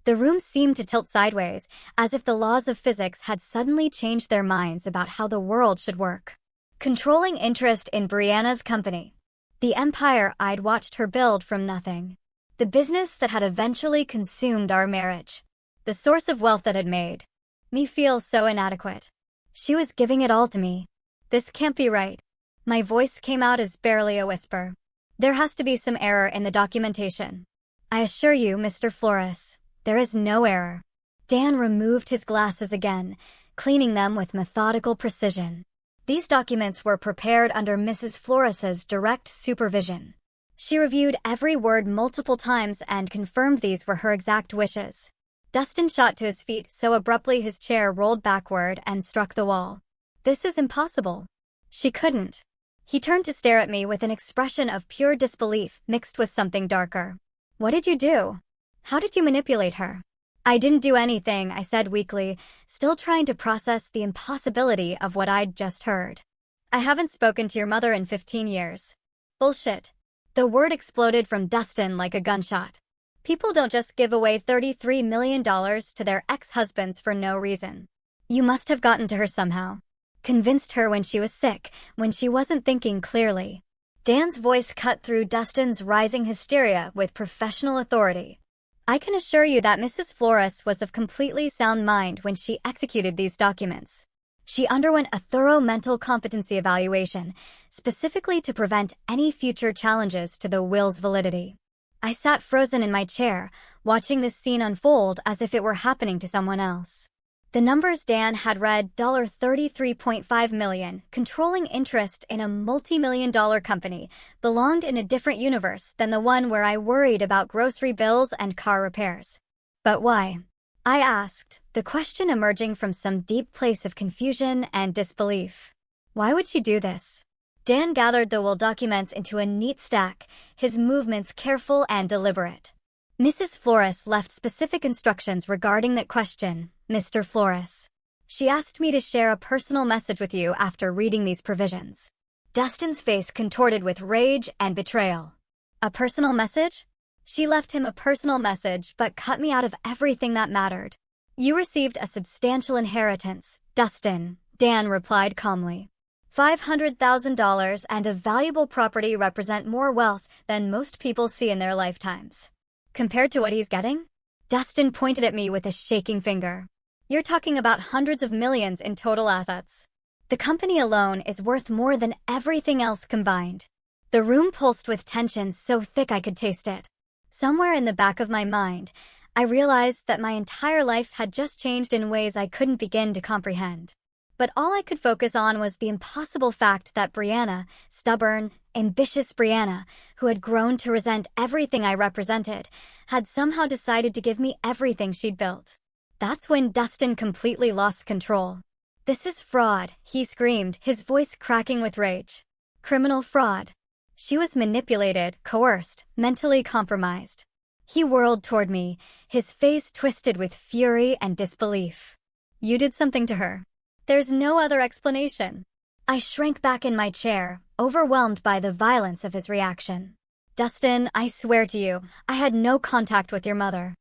The room seemed to tilt sideways, as if the laws of physics had suddenly changed their minds about how the world should work. Controlling interest in Brianna's company. The empire I'd watched her build from nothing. The business that had eventually consumed our marriage. The source of wealth that had made me feel so inadequate. She was giving it all to me. This can't be right. My voice came out as barely a whisper. There has to be some error in the documentation. I assure you, Mr. Flores, there is no error. Dan removed his glasses again, cleaning them with methodical precision. These documents were prepared under Mrs. Flores's direct supervision. She reviewed every word multiple times and confirmed these were her exact wishes. Dustin shot to his feet so abruptly his chair rolled backward and struck the wall. This is impossible. She couldn't. He turned to stare at me with an expression of pure disbelief mixed with something darker. What did you do? How did you manipulate her? I didn't do anything, I said weakly, still trying to process the impossibility of what I'd just heard. I haven't spoken to your mother in 15 years. Bullshit. The word exploded from Dustin like a gunshot. People don't just give away $33 million to their ex-husbands for no reason. You must have gotten to her somehow. Convinced her when she was sick, when she wasn't thinking clearly. Dan's voice cut through Dustin's rising hysteria with professional authority. I can assure you that Mrs. Flores was of completely sound mind when she executed these documents. She underwent a thorough mental competency evaluation, specifically to prevent any future challenges to the will's validity. I sat frozen in my chair, watching this scene unfold as if it were happening to someone else. The numbers Dan had read, $33.5 million, controlling interest in a multi-million-dollar company, belonged in a different universe than the one where I worried about grocery bills and car repairs. But why? I asked, the question emerging from some deep place of confusion and disbelief. Why would she do this? Dan gathered the will documents into a neat stack, his movements careful and deliberate. Mrs. Flores left specific instructions regarding that question, Mr. Flores. She asked me to share a personal message with you after reading these provisions. Dustin's face contorted with rage and betrayal. A personal message? She left him a personal message but cut me out of everything that mattered. You received a substantial inheritance, Dustin, Dan replied calmly. $500,000 and a valuable property represent more wealth than most people see in their lifetimes. Compared to what he's getting? Dustin pointed at me with a shaking finger. You're talking about hundreds of millions in total assets. The company alone is worth more than everything else combined. The room pulsed with tension so thick I could taste it. Somewhere in the back of my mind, I realized that my entire life had just changed in ways I couldn't begin to comprehend. But all I could focus on was the impossible fact that Brianna, stubborn, ambitious Brianna, who had grown to resent everything I represented, had somehow decided to give me everything she'd built. That's when Dustin completely lost control. This is fraud, he screamed, his voice cracking with rage. Criminal fraud. She was manipulated, coerced, mentally compromised. He whirled toward me, his face twisted with fury and disbelief. You did something to her. There's no other explanation. I shrank back in my chair, overwhelmed by the violence of his reaction. Dustin, I swear to you, I had no contact with your mother.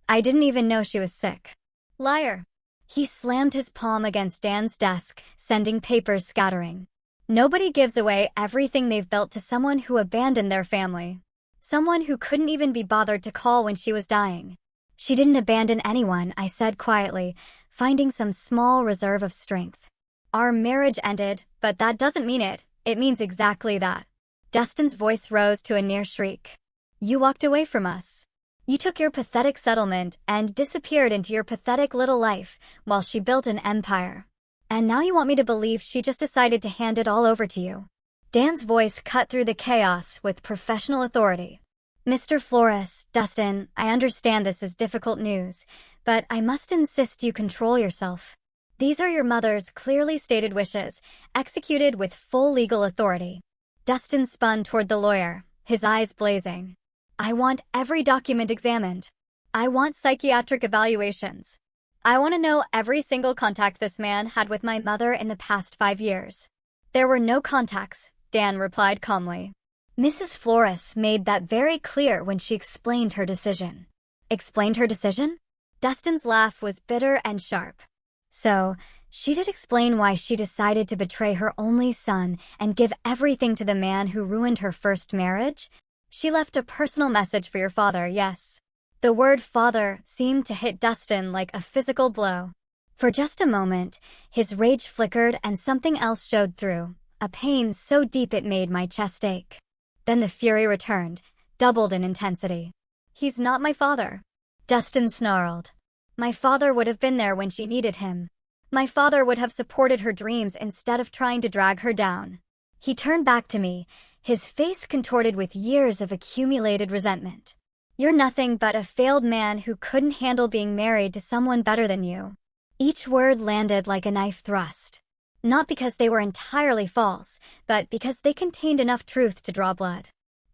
I didn't even know she was sick. Liar. He slammed his palm against Dan's desk, sending papers scattering. Nobody gives away everything they've built to someone who abandoned their family. Someone who couldn't even be bothered to call when she was dying. She didn't abandon anyone, I said quietly, finding some small reserve of strength. Our marriage ended, but that doesn't mean it. It means exactly that. Dustin's voice rose to a near shriek. You walked away from us. You took your pathetic settlement and disappeared into your pathetic little life while she built an empire. And now you want me to believe she just decided to hand it all over to you. Dan's voice cut through the chaos with professional authority. Mr. Flores, Dustin, I understand this is difficult news, but I must insist you control yourself. These are your mother's clearly stated wishes, executed with full legal authority. Dustin spun toward the lawyer, his eyes blazing. I want every document examined. I want psychiatric evaluations. I want to know every single contact this man had with my mother in the past 5 years. There were no contacts, Dan replied calmly. Mrs. Flores made that very clear when she explained her decision. Explained her decision? Dustin's laugh was bitter and sharp. So, she did explain why she decided to betray her only son and give everything to the man who ruined her first marriage? She left a personal message for your father, yes. The word father seemed to hit Dustin like a physical blow. For just a moment, his rage flickered and something else showed through, a pain so deep it made my chest ache. Then the fury returned, doubled in intensity. He's not my father. Dustin snarled. My father would have been there when she needed him. My father would have supported her dreams instead of trying to drag her down. He turned back to me, his face contorted with years of accumulated resentment. You're nothing but a failed man who couldn't handle being married to someone better than you. Each word landed like a knife thrust. Not because they were entirely false, but because they contained enough truth to draw blood.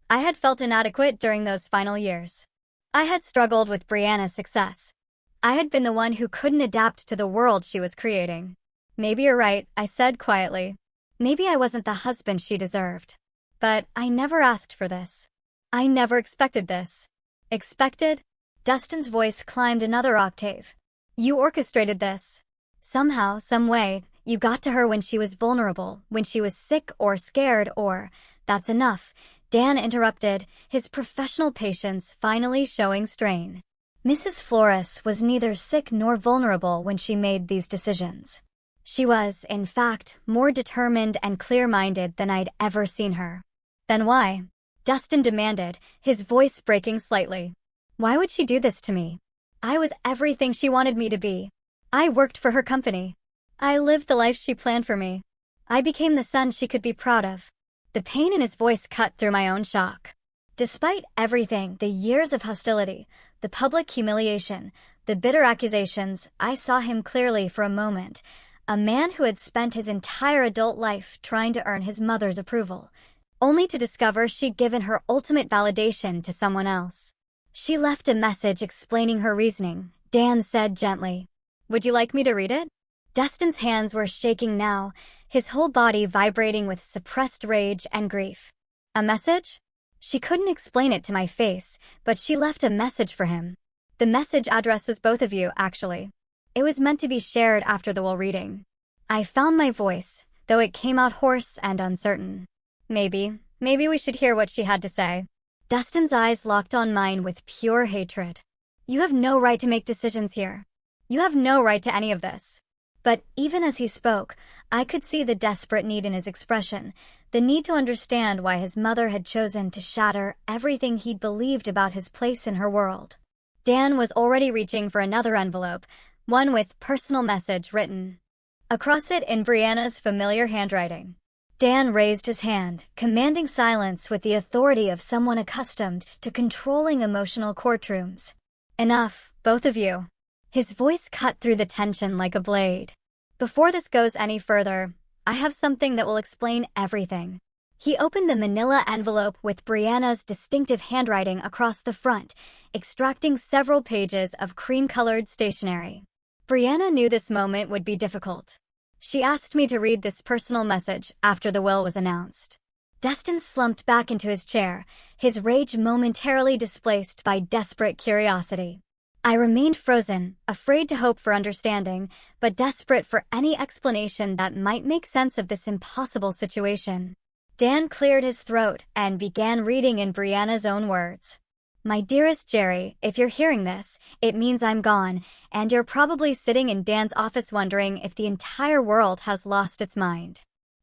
I had felt inadequate during those final years. I had struggled with Brianna's success. I had been the one who couldn't adapt to the world she was creating. Maybe you're right, I said quietly. Maybe I wasn't the husband she deserved. But I never asked for this. I never expected this. Expected? Dustin's voice climbed another octave. You orchestrated this. Somehow, some way, you got to her when she was vulnerable, when she was sick or scared or, that's enough, Dan interrupted, his professional patience finally showing strain. Mrs. Flores was neither sick nor vulnerable when she made these decisions. She was, in fact, more determined and clear-minded than I'd ever seen her. Then why? Dustin demanded, his voice breaking slightly. Why would she do this to me? I was everything she wanted me to be. I worked for her company. I lived the life she planned for me. I became the son she could be proud of. The pain in his voice cut through my own shock. Despite everything, the years of hostility, the public humiliation, the bitter accusations, I saw him clearly for a moment. A man who had spent his entire adult life trying to earn his mother's approval, only to discover she'd given her ultimate validation to someone else. She left a message explaining her reasoning, Dan said gently. Would you like me to read it? Dustin's hands were shaking now, his whole body vibrating with suppressed rage and grief. A message? She couldn't explain it to my face, but she left a message for him. The message addresses both of you, actually. It was meant to be shared after the whole reading. I found my voice, though it came out hoarse and uncertain. Maybe we should hear what she had to say. Dustin's eyes locked on mine with pure hatred. You have no right to make decisions here. You have no right to any of this. But even as he spoke, I could see the desperate need in his expression, the need to understand why his mother had chosen to shatter everything he'd believed about his place in her world. Dan was already reaching for another envelope, one with personal message written across it in Brianna's familiar handwriting. Dan raised his hand, commanding silence with the authority of someone accustomed to controlling emotional courtrooms. Enough, both of you. His voice cut through the tension like a blade. Before this goes any further, I have something that will explain everything. He opened the manila envelope with Brianna's distinctive handwriting across the front, extracting several pages of cream-colored stationery. Brianna knew this moment would be difficult. She asked me to read this personal message after the will was announced. Dustin slumped back into his chair, his rage momentarily displaced by desperate curiosity. I remained frozen, afraid to hope for understanding, but desperate for any explanation that might make sense of this impossible situation. Dan cleared his throat and began reading in Brianna's own words. My dearest Jerry, if you're hearing this, it means I'm gone, and you're probably sitting in Dan's office wondering if the entire world has lost its mind.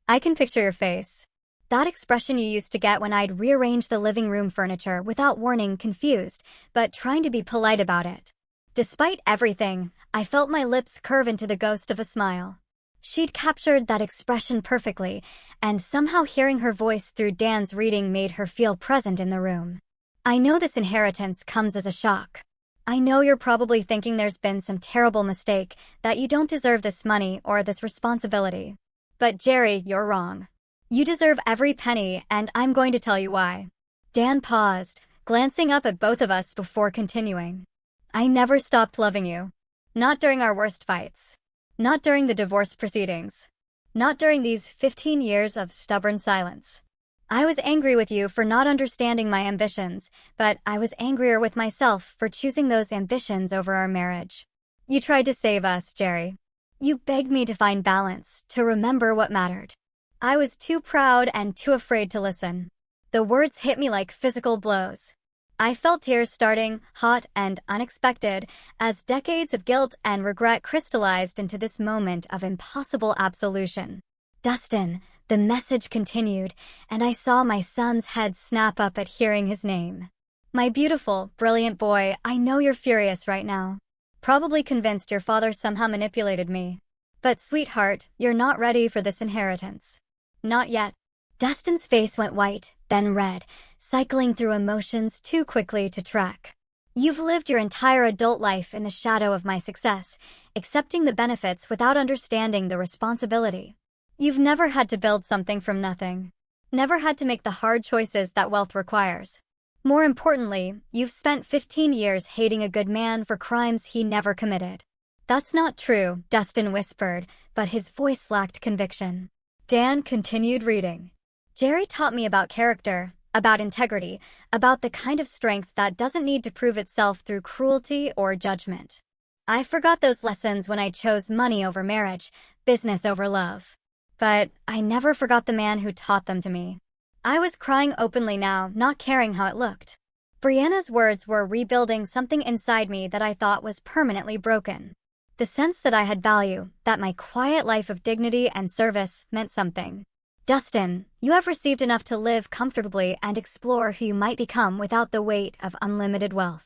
I can picture your face. That expression you used to get when I'd rearrange the living room furniture without warning, confused, but trying to be polite about it. Despite everything, I felt my lips curve into the ghost of a smile. She'd captured that expression perfectly, and somehow hearing her voice through Dan's reading made her feel present in the room. I know this inheritance comes as a shock. I know you're probably thinking there's been some terrible mistake, that you don't deserve this money or this responsibility. But Jerry, you're wrong. You deserve every penny, and I'm going to tell you why. Dan paused, glancing up at both of us before continuing. I never stopped loving you. Not during our worst fights. Not during the divorce proceedings. Not during these 15 years of stubborn silence. I was angry with you for not understanding my ambitions, but I was angrier with myself for choosing those ambitions over our marriage. You tried to save us, Jerry. You begged me to find balance, to remember what mattered. I was too proud and too afraid to listen. The words hit me like physical blows. I felt tears starting, hot and unexpected, as decades of guilt and regret crystallized into this moment of impossible absolution. Dustin, the message continued, and I saw my son's head snap up at hearing his name. My beautiful, brilliant boy, I know you're furious right now. Probably convinced your father somehow manipulated me. But sweetheart, you're not ready for this inheritance. Not yet. Dustin's face went white, then red, cycling through emotions too quickly to track. You've lived your entire adult life in the shadow of my success, accepting the benefits without understanding the responsibility. You've never had to build something from nothing. Never had to make the hard choices that wealth requires. More importantly, you've spent 15 years hating a good man for crimes he never committed. That's not true, Dustin whispered, but his voice lacked conviction. Dan continued reading. Jerry taught me about character, about integrity, about the kind of strength that doesn't need to prove itself through cruelty or judgment. I forgot those lessons when I chose money over marriage, business over love. But I never forgot the man who taught them to me. I was crying openly now, not caring how it looked. Brianna's words were rebuilding something inside me that I thought was permanently broken. The sense that I had value, that my quiet life of dignity and service meant something. Dustin, you have received enough to live comfortably and explore who you might become without the weight of unlimited wealth.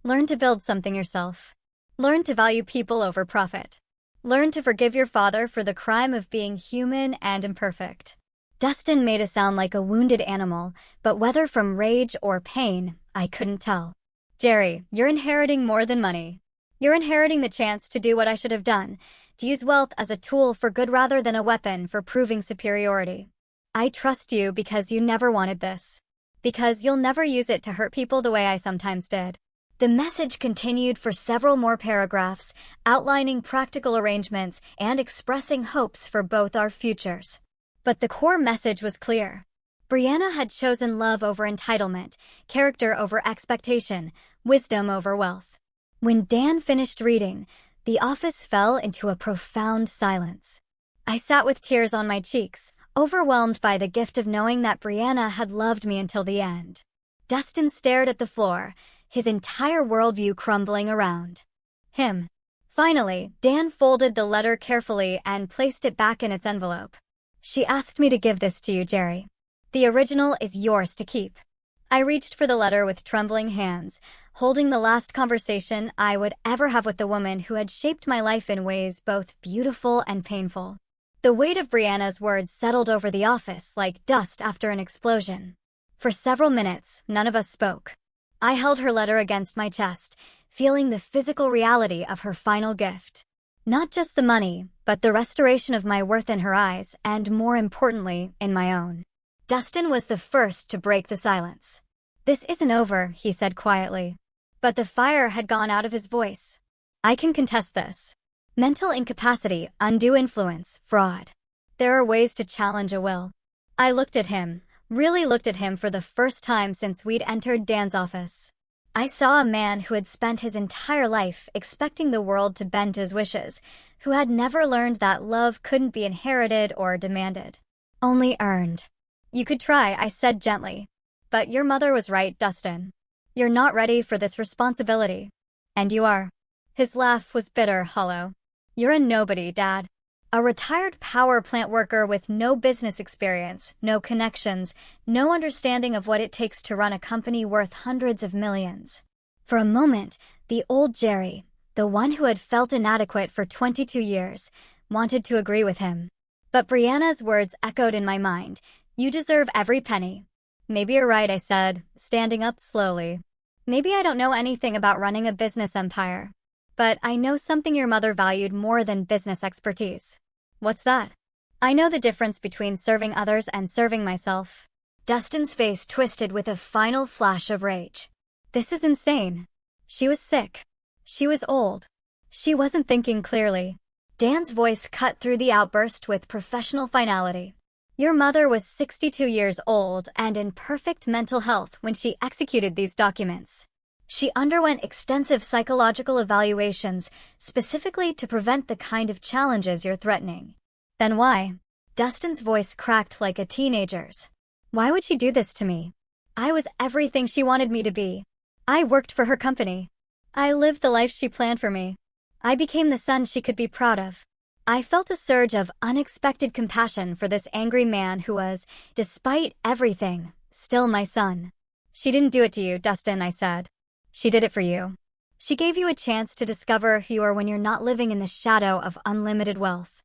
Learn to build something yourself. Learn to value people over profit. Learn to forgive your father for the crime of being human and imperfect. Dustin made it sound like a wounded animal, but whether from rage or pain, I couldn't tell. Jerry, you're inheriting more than money. You're inheriting the chance to do what I should have done, to use wealth as a tool for good rather than a weapon for proving superiority. I trust you because you never wanted this. Because you'll never use it to hurt people the way I sometimes did. The message continued for several more paragraphs, outlining practical arrangements and expressing hopes for both our futures. But the core message was clear. Brianna had chosen love over entitlement, character over expectation, wisdom over wealth. When Dan finished reading, the office fell into a profound silence. I sat with tears on my cheeks, overwhelmed by the gift of knowing that Brianna had loved me until the end. Dustin stared at the floor, his entire worldview crumbling around him. Finally, Dan folded the letter carefully and placed it back in its envelope. She asked me to give this to you, Jerry. The original is yours to keep. I reached for the letter with trembling hands, holding the last conversation I would ever have with the woman who had shaped my life in ways both beautiful and painful. The weight of Brianna's words settled over the office like dust after an explosion. For several minutes, none of us spoke. I held her letter against my chest, feeling the physical reality of her final gift. Not just the money, but the restoration of my worth in her eyes, and more importantly, in my own. Dustin was the first to break the silence. This isn't over, he said quietly. But the fire had gone out of his voice. I can contest this. Mental incapacity, undue influence, fraud. There are ways to challenge a will. I looked at him. Really looked at him for the first time since we'd entered Dan's office. I saw a man who had spent his entire life expecting the world to bend his wishes, who had never learned that love couldn't be inherited or demanded, only earned. You could try, I said gently. But your mother was right, Dustin. You're not ready for this responsibility. And you are. His laugh was bitter, hollow. You're a nobody, Dad. A retired power plant worker with no business experience, no connections, no understanding of what it takes to run a company worth hundreds of millions. For a moment, the old Jerry, the one who had felt inadequate for 22 years, wanted to agree with him. But Brianna's words echoed in my mind. You deserve every penny. Maybe you're right, I said, standing up slowly. Maybe I don't know anything about running a business empire. But I know something your mother valued more than business expertise. What's that? I know the difference between serving others and serving myself. Dustin's face twisted with a final flash of rage. This is insane. She was sick. She was old. She wasn't thinking clearly. Dan's voice cut through the outburst with professional finality. Your mother was 62 years old and in perfect mental health when she executed these documents. She underwent extensive psychological evaluations, specifically to prevent the kind of challenges you're threatening. Then why? Dustin's voice cracked like a teenager's. Why would she do this to me? I was everything she wanted me to be. I worked for her company. I lived the life she planned for me. I became the son she could be proud of. I felt a surge of unexpected compassion for this angry man who was, despite everything, still my son. She didn't do it to you, Dustin, I said. She did it for you. She gave you a chance to discover who you are when you're not living in the shadow of unlimited wealth.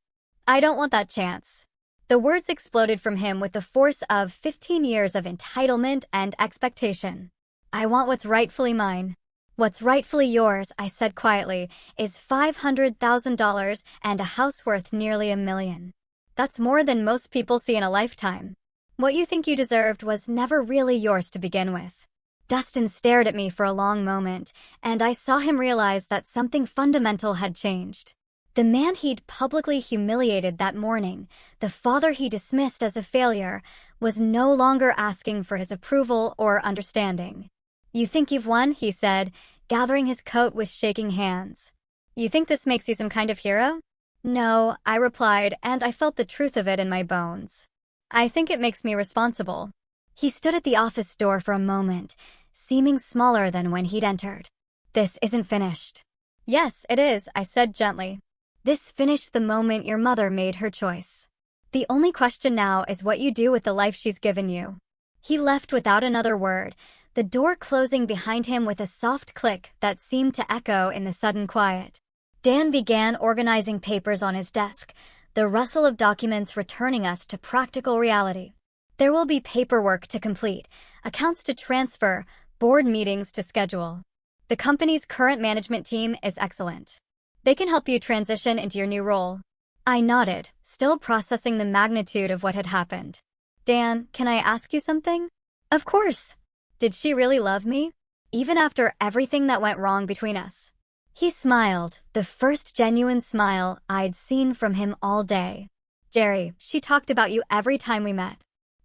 I don't want that chance. The words exploded from him with the force of 15 years of entitlement and expectation. I want what's rightfully mine. What's rightfully yours, I said quietly, is $500,000 and a house worth nearly $1 million. That's more than most people see in a lifetime. What you think you deserved was never really yours to begin with. Dustin stared at me for a long moment, and I saw him realize that something fundamental had changed. The man he'd publicly humiliated that morning, the father he dismissed as a failure, was no longer asking for his approval or understanding. "You think you've won?" he said, gathering his coat with shaking hands. "You think this makes you some kind of hero?" "No," I replied, and I felt the truth of it in my bones. "I think it makes me responsible." He stood at the office door for a moment, seeming smaller than when he'd entered. "This isn't finished." "Yes, it is," I said gently. "This finished the moment your mother made her choice. The only question now is what you do with the life she's given you." He left without another word, the door closing behind him with a soft click that seemed to echo in the sudden quiet. Dan began organizing papers on his desk, the rustle of documents returning us to practical reality. There will be paperwork to complete, accounts to transfer, board meetings to schedule. The company's current management team is excellent. They can help you transition into your new role. I nodded, still processing the magnitude of what had happened. "Dan, can I ask you something?" "Of course." "Did she really love me? Even after everything that went wrong between us?" He smiled, the first genuine smile I'd seen from him all day. "Jerry, she talked about you every time we met.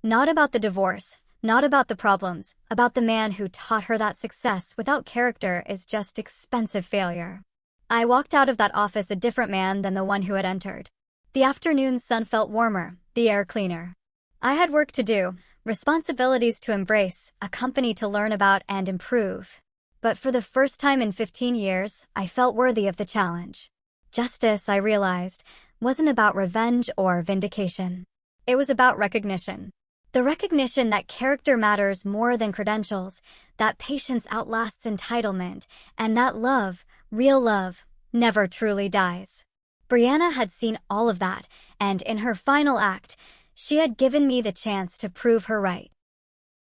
Not about the divorce, not about the problems, about the man who taught her that success without character is just expensive failure." I walked out of that office a different man than the one who had entered. The afternoon sun felt warmer, the air cleaner. I had work to do, responsibilities to embrace, a company to learn about and improve. But for the first time in 15 years, I felt worthy of the challenge. Justice, I realized, wasn't about revenge or vindication. It was about recognition. The recognition that character matters more than credentials, that patience outlasts entitlement, and that love, real love, never truly dies. Brianna had seen all of that, and in her final act, she had given me the chance to prove her right.